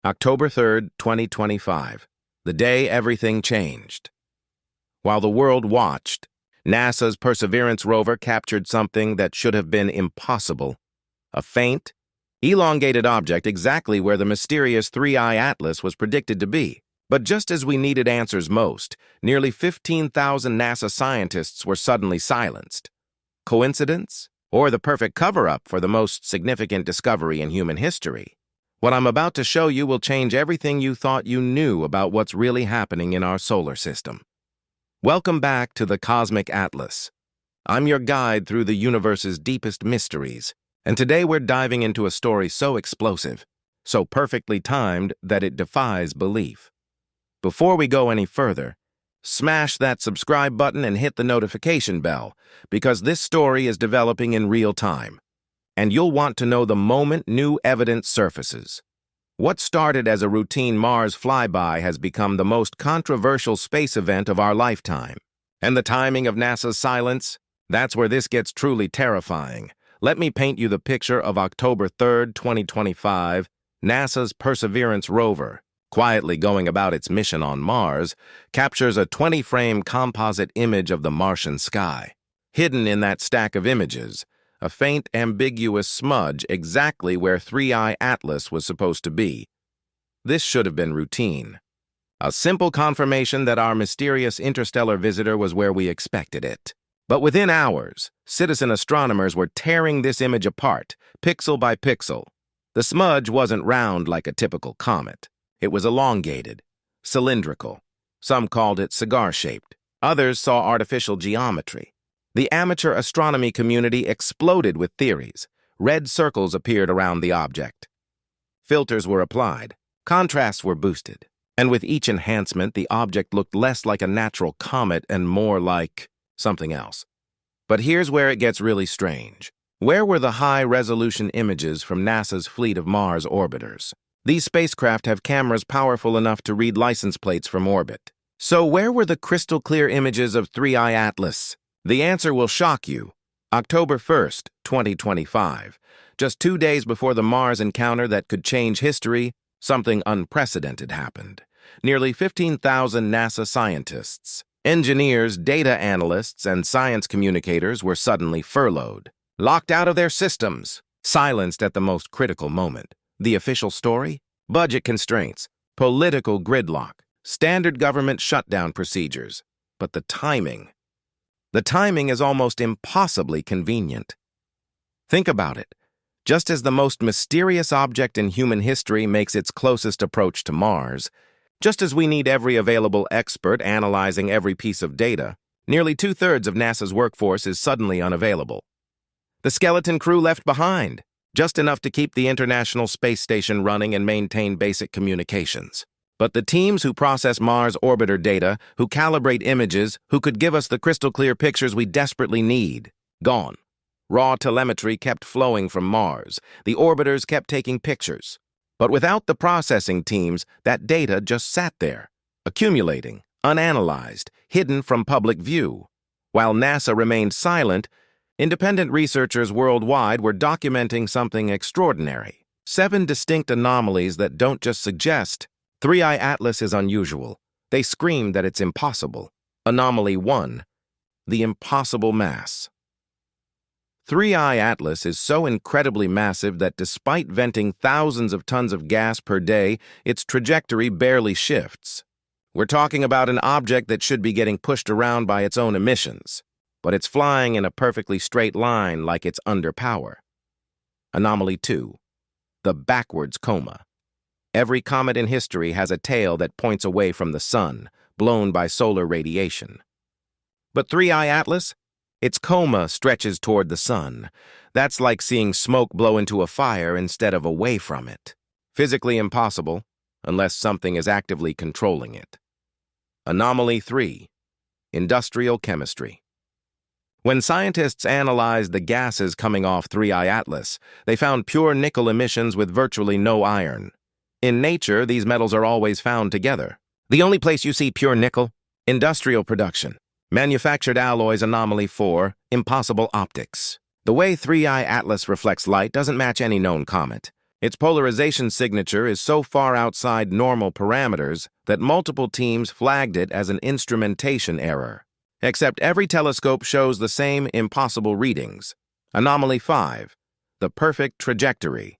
October 3rd, 2025, the day everything changed. While the world watched, NASA's Perseverance rover captured something that should have been impossible. A faint, elongated object exactly where the mysterious 3I Atlas was predicted to be. But just as we needed answers most, nearly 15,000 NASA scientists were suddenly silenced. Coincidence? Or the perfect cover-up for the most significant discovery in human history? What I'm about to show you will change everything you thought you knew about what's really happening in our solar system. Welcome back to the Cosmic Atlas. I'm your guide through the universe's deepest mysteries, and today we're diving into a story so explosive, so perfectly timed that it defies belief. Before we go any further, smash that subscribe button and hit the notification bell, because this story is developing in real time. And you'll want to know the moment new evidence surfaces. What started as a routine Mars flyby has become the most controversial space event of our lifetime. And the timing of NASA's silence? That's where this gets truly terrifying. Let me paint you the picture of October 3rd, 2025, NASA's Perseverance rover, quietly going about its mission on Mars, captures a 20-frame composite image of the Martian sky. Hidden in that stack of images, a faint, ambiguous smudge exactly where 3I Atlas was supposed to be. This should have been routine. A simple confirmation that our mysterious interstellar visitor was where we expected it. But within hours, citizen astronomers were tearing this image apart, pixel by pixel. The smudge wasn't round like a typical comet. It was elongated, cylindrical. Some called it cigar-shaped. Others saw artificial geometry. The amateur astronomy community exploded with theories. Red circles appeared around the object. Filters were applied. Contrasts were boosted. And with each enhancement, the object looked less like a natural comet and more like something else. But here's where it gets really strange. Where were the high-resolution images from NASA's fleet of Mars orbiters? These spacecraft have cameras powerful enough to read license plates from orbit. So where were the crystal-clear images of 3I Atlas? The answer will shock you. October 1st, 2025. Just 2 days before the Mars encounter that could change history, something unprecedented happened. Nearly 15,000 NASA scientists, engineers, data analysts, and science communicators were suddenly furloughed, locked out of their systems, silenced at the most critical moment. The official story? Budget constraints, political gridlock, standard government shutdown procedures. But the timing is almost impossibly convenient. Think about it. Just as the most mysterious object in human history makes its closest approach to Mars, just as we need every available expert analyzing every piece of data, nearly 2/3 of NASA's workforce is suddenly unavailable. The skeleton crew left behind, just enough to keep the International Space Station running and maintain basic communications. But the teams who process Mars orbiter data, who calibrate images, who could give us the crystal-clear pictures we desperately need, gone. Raw telemetry kept flowing from Mars. The orbiters kept taking pictures. But without the processing teams, that data just sat there, accumulating, unanalyzed, hidden from public view. While NASA remained silent, independent researchers worldwide were documenting something extraordinary. 7 distinct anomalies that don't just suggest 3I Atlas is unusual. They scream that it's impossible. Anomaly 1. The impossible mass. 3I Atlas is so incredibly massive that despite venting thousands of tons of gas per day, its trajectory barely shifts. We're talking about an object that should be getting pushed around by its own emissions, but it's flying in a perfectly straight line like it's under power. Anomaly 2. The backwards coma. Every comet in history has a tail that points away from the sun, blown by solar radiation. But 3I Atlas? Its coma stretches toward the sun. That's like seeing smoke blow into a fire instead of away from it. Physically impossible, unless something is actively controlling it. Anomaly 3. Industrial chemistry. When scientists analyzed the gases coming off 3I Atlas, they found pure nickel emissions with virtually no iron. In nature, these metals are always found together. The only place you see pure nickel? Industrial production. Manufactured alloys. Anomaly 4. Impossible optics. The way 3I Atlas reflects light doesn't match any known comet. Its polarization signature is so far outside normal parameters that multiple teams flagged it as an instrumentation error. Except every telescope shows the same impossible readings. Anomaly 5. The perfect trajectory.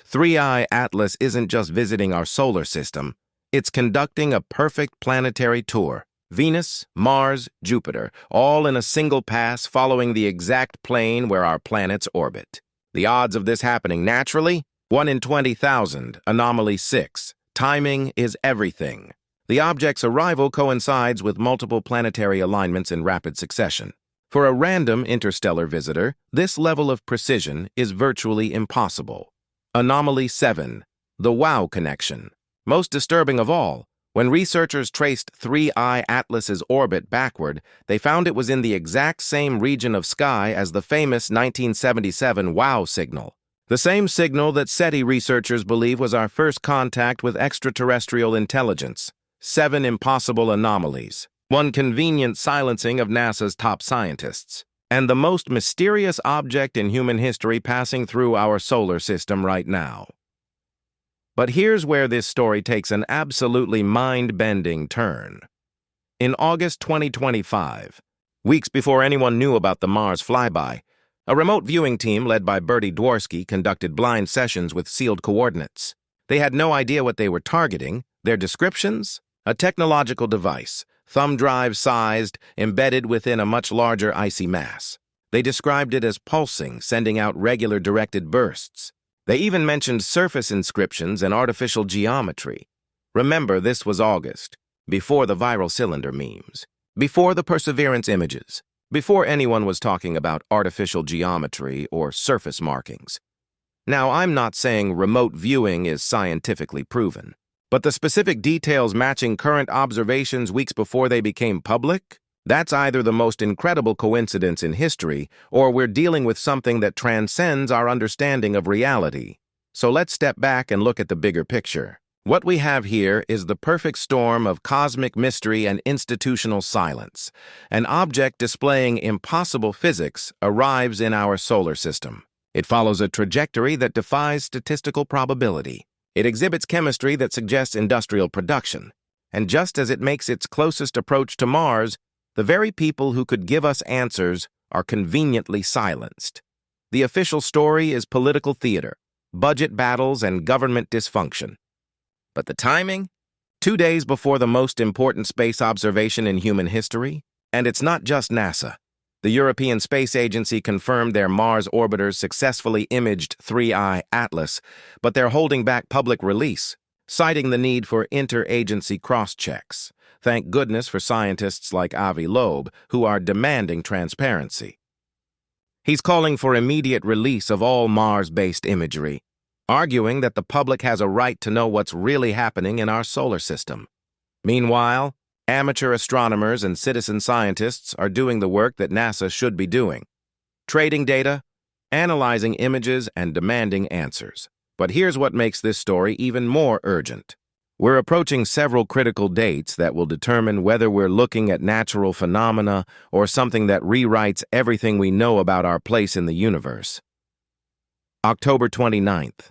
3i Atlas isn't just visiting our solar system. It's conducting a perfect planetary tour. Venus, Mars, Jupiter, all in a single pass following the exact plane where our planets orbit. The odds of this happening naturally? 1 in 20,000, anomaly 6. Timing is everything. The object's arrival coincides with multiple planetary alignments in rapid succession. For a random interstellar visitor, this level of precision is virtually impossible. Anomaly 7. The WOW connection. Most disturbing of all, when researchers traced 3i Atlas's orbit backward, they found it was in the exact same region of sky as the famous 1977 WOW signal. The same signal that SETI researchers believe was our first contact with extraterrestrial intelligence. 7 impossible anomalies. 1 convenient silencing of NASA's top scientists. And the most mysterious object in human history passing through our solar system right now. But here's where this story takes an absolutely mind-bending turn. In August 2025, weeks before anyone knew about the Mars flyby, a remote viewing team led by Bertie Dworsky conducted blind sessions with sealed coordinates. They had no idea what they were targeting. Their descriptions? A technological device, thumb drive-sized, embedded within a much larger icy mass. They described it as pulsing, sending out regular directed bursts. They even mentioned surface inscriptions and artificial geometry. Remember, this was August, before the viral cylinder memes, before the Perseverance images, before anyone was talking about artificial geometry or surface markings. Now, I'm not saying remote viewing is scientifically proven, but the specific details matching current observations weeks before they became public? That's either the most incredible coincidence in history, or we're dealing with something that transcends our understanding of reality. So let's step back and look at the bigger picture. What we have here is the perfect storm of cosmic mystery and institutional silence. An object displaying impossible physics arrives in our solar system. It follows a trajectory that defies statistical probability. It exhibits chemistry that suggests industrial production. And just as it makes its closest approach to Mars, the very people who could give us answers are conveniently silenced. The official story is political theater, budget battles, and government dysfunction. But the timing? 2 days before the most important space observation in human history? And it's not just NASA. The European Space Agency confirmed their Mars orbiters successfully imaged 3i Atlas, but they're holding back public release, citing the need for interagency cross-checks. Thank goodness for scientists like Avi Loeb, who are demanding transparency. He's calling for immediate release of all Mars-based imagery, arguing that the public has a right to know what's really happening in our solar system. Meanwhile, amateur astronomers and citizen scientists are doing the work that NASA should be doing, trading data, analyzing images, and demanding answers. But here's what makes this story even more urgent. We're approaching several critical dates that will determine whether we're looking at natural phenomena or something that rewrites everything we know about our place in the universe. October 29th.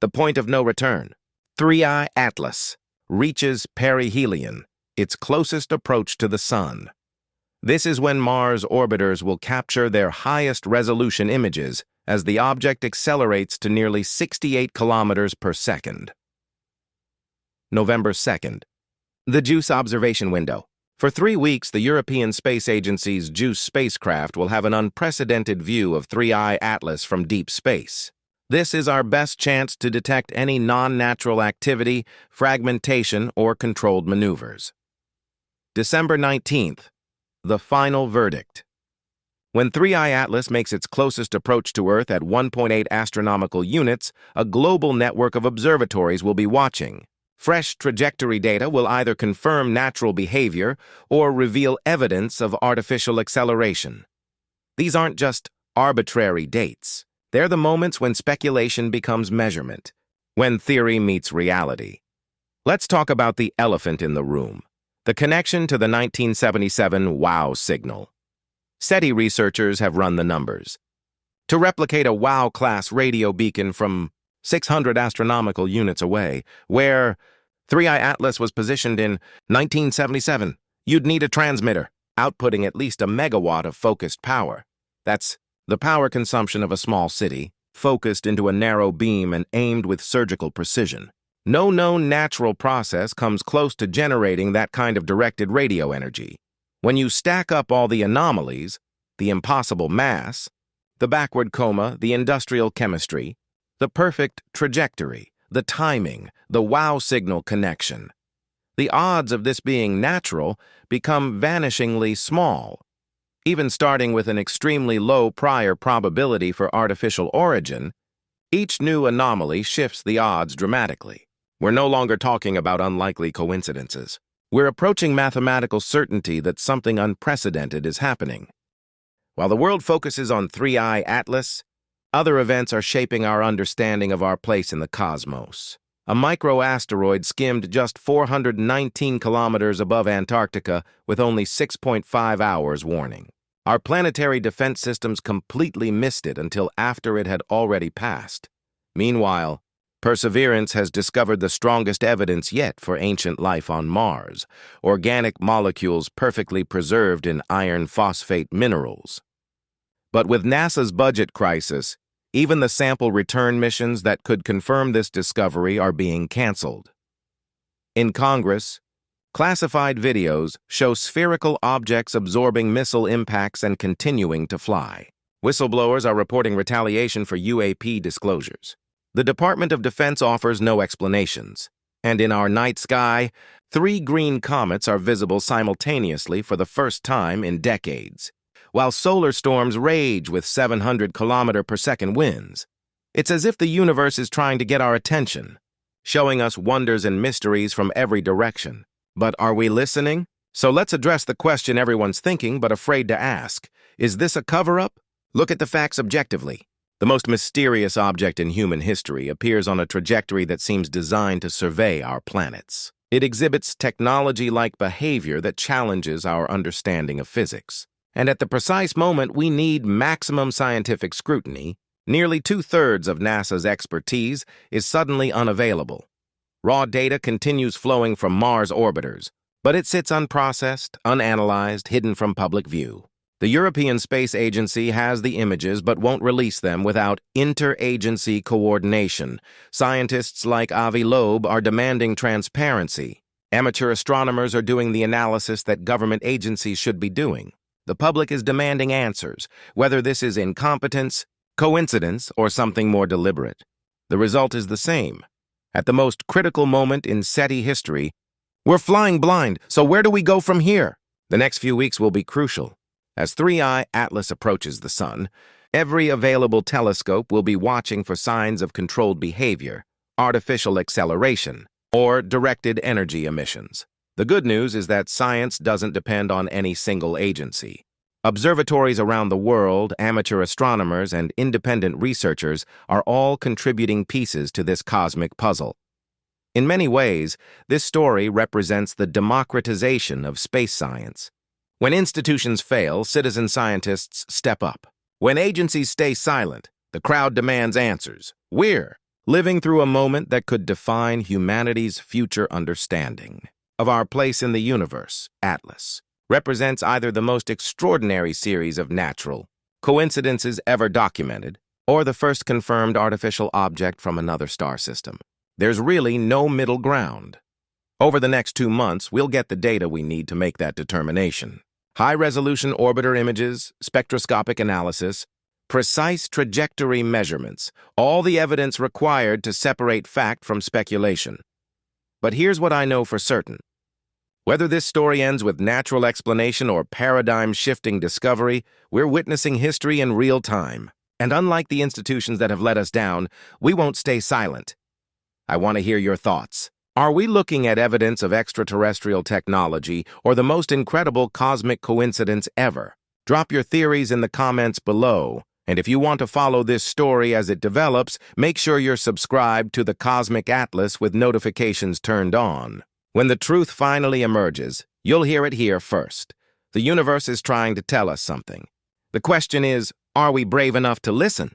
The point of no return. 3i Atlas reaches perihelion, its closest approach to the Sun. This is when Mars orbiters will capture their highest resolution images as the object accelerates to nearly 68 kilometers per second. November 2nd. The JUICE observation window. For 3 weeks, the European Space Agency's JUICE spacecraft will have an unprecedented view of 3i Atlas from deep space. This is our best chance to detect any non-natural activity, fragmentation, or controlled maneuvers. December 19th. The final verdict. When 3i Atlas makes its closest approach to Earth at 1.8 astronomical units, a global network of observatories will be watching. Fresh trajectory data will either confirm natural behavior or reveal evidence of artificial acceleration. These aren't just arbitrary dates. They're the moments when speculation becomes measurement, when theory meets reality. Let's talk about the elephant in the room, the connection to the 1977 WOW signal. SETI researchers have run the numbers. To replicate a WOW-class radio beacon from 600 astronomical units away, where 3i Atlas was positioned in 1977. You'd need a transmitter, outputting at least a megawatt of focused power. That's the power consumption of a small city, focused into a narrow beam and aimed with surgical precision. No known natural process comes close to generating that kind of directed radio energy. When you stack up all the anomalies, the impossible mass, the backward coma, the industrial chemistry, the perfect trajectory, the timing, the wow signal connection, the odds of this being natural become vanishingly small. Even starting with an extremely low prior probability for artificial origin, each new anomaly shifts the odds dramatically. We're no longer talking about unlikely coincidences. We're approaching mathematical certainty that something unprecedented is happening. While the world focuses on 3i Atlas, other events are shaping our understanding of our place in the cosmos. A micro-asteroid skimmed just 419 kilometers above Antarctica with only 6.5 hours warning. Our planetary defense systems completely missed it until after it had already passed. Meanwhile, Perseverance has discovered the strongest evidence yet for ancient life on Mars, organic molecules perfectly preserved in iron phosphate minerals. But with NASA's budget crisis, even the sample return missions that could confirm this discovery are being canceled. In Congress, classified videos show spherical objects absorbing missile impacts and continuing to fly. Whistleblowers are reporting retaliation for UAP disclosures. The Department of Defense offers no explanations. And in our night sky, 3 green comets are visible simultaneously for the first time in decades, while solar storms rage with 700 km/s winds. It's as if the universe is trying to get our attention, showing us wonders and mysteries from every direction. But are we listening? So let's address the question everyone's thinking but afraid to ask. Is this a cover-up? Look at the facts objectively. The most mysterious object in human history appears on a trajectory that seems designed to survey our planets. It exhibits technology-like behavior that challenges our understanding of physics. And at the precise moment we need maximum scientific scrutiny, nearly 2/3 of NASA's expertise is suddenly unavailable. Raw data continues flowing from Mars orbiters, but it sits unprocessed, unanalyzed, hidden from public view. The European Space Agency has the images but won't release them without interagency coordination. Scientists like Avi Loeb are demanding transparency. Amateur astronomers are doing the analysis that government agencies should be doing. The public is demanding answers, whether this is incompetence, coincidence, or something more deliberate. The result is the same. At the most critical moment in SETI history, we're flying blind, so where do we go from here? The next few weeks will be crucial. As 3i Atlas approaches the sun, every available telescope will be watching for signs of controlled behavior, artificial acceleration, or directed energy emissions. The good news is that science doesn't depend on any single agency. Observatories around the world, amateur astronomers, and independent researchers are all contributing pieces to this cosmic puzzle. In many ways, this story represents the democratization of space science. When institutions fail, citizen scientists step up. When agencies stay silent, the crowd demands answers. We're living through a moment that could define humanity's future understanding of our place in the universe. Atlas represents either the most extraordinary series of natural coincidences ever documented, or the first confirmed artificial object from another star system. There's really no middle ground. Over the next 2 months, we'll get the data we need to make that determination. High-resolution orbiter images, spectroscopic analysis, precise trajectory measurements, all the evidence required to separate fact from speculation. But here's what I know for certain. Whether this story ends with natural explanation or paradigm-shifting discovery, we're witnessing history in real time. And unlike the institutions that have let us down, we won't stay silent. I want to hear your thoughts. Are we looking at evidence of extraterrestrial technology or the most incredible cosmic coincidence ever? Drop your theories in the comments below. And if you want to follow this story as it develops, make sure you're subscribed to the Cosmic Atlas with notifications turned on. When the truth finally emerges, you'll hear it here first. The universe is trying to tell us something. The question is, are we brave enough to listen?